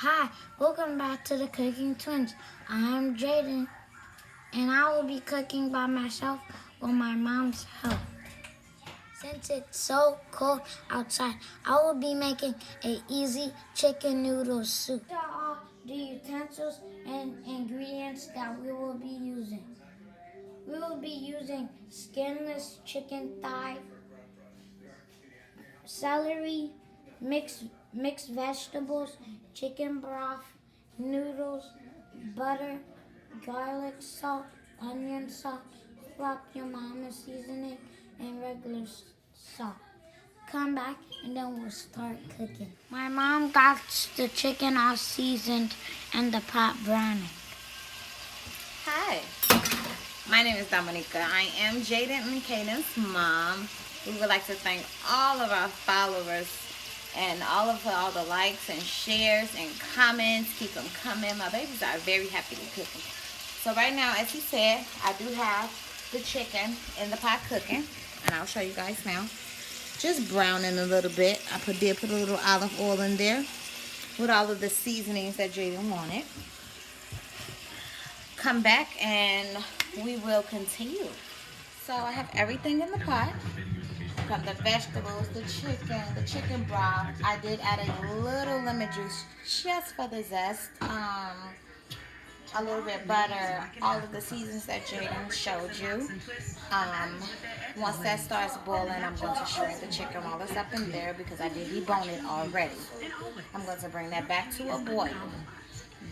Hi, welcome back to the Cooking Twins. I'm Jaden, and I will be cooking by myself with my mom's help. Since it's so cold outside, I will be making an easy chicken noodle soup. These are all the utensils and ingredients that we will be using. We will be using skinless chicken thigh, celery, mixed vegetables, chicken broth, noodles, butter, garlic salt, onion salt, flop your mama's seasoning, and regular salt. Come back and then we'll start cooking. My mom got the chicken all seasoned and the pot browning. Hi, my name is Dominica. I am Jaden and Caden's mom. We would like to thank all of our followers and all the likes and shares and comments. Keep them coming. My babies are very happy to cook them. So right now, as he said, I do have the chicken in the pot cooking, and I'll show you guys now. Just browning a little bit. I did put a little olive oil in there with all of the seasonings that Jaden wanted. Come back and we will continue. So I have everything in the pot. Got the vegetables, the chicken broth. I did add a little lemon juice just for the zest. A little bit of butter, all of the seasons that Jaden showed you. Once that starts boiling, I'm going to shred the chicken while it's up in there because I did debone it already. I'm going to bring that back to a boil.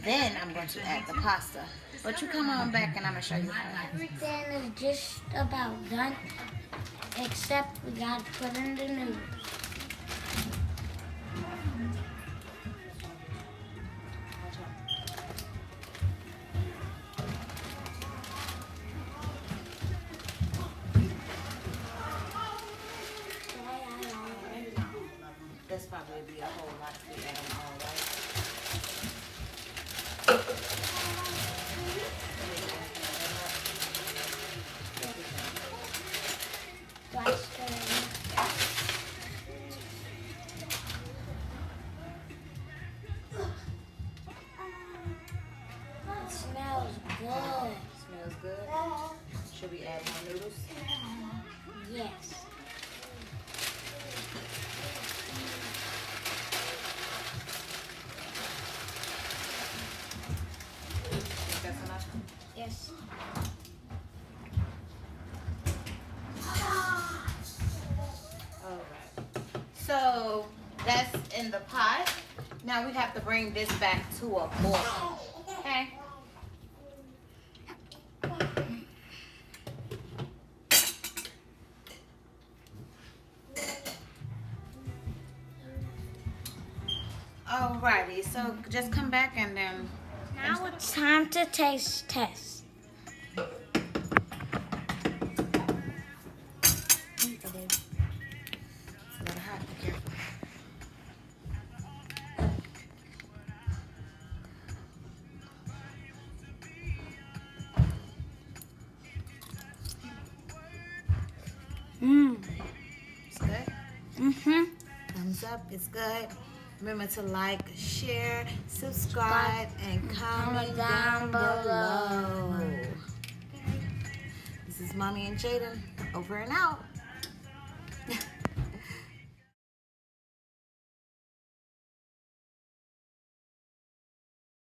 Then I'm going to add the pasta. But you come on back and I'm going to show you how. Everything is just about done, except we got to put in the noodles. This probably would be a whole lot if we add them all, right? It smells good. Smells good. Should we add more noodles? Yes. Think that's enough? Yes. Alright. So that's in the pot. Now we have to bring this back to a boil. Okay? Alrighty, so just come back and then. Now it's time to taste test. It's a little hot, be careful. It's good? Mm-hmm. Thumbs up, it's good. Remember to like, share, subscribe, and comment down below. This is Mommy and Jaden, over and out.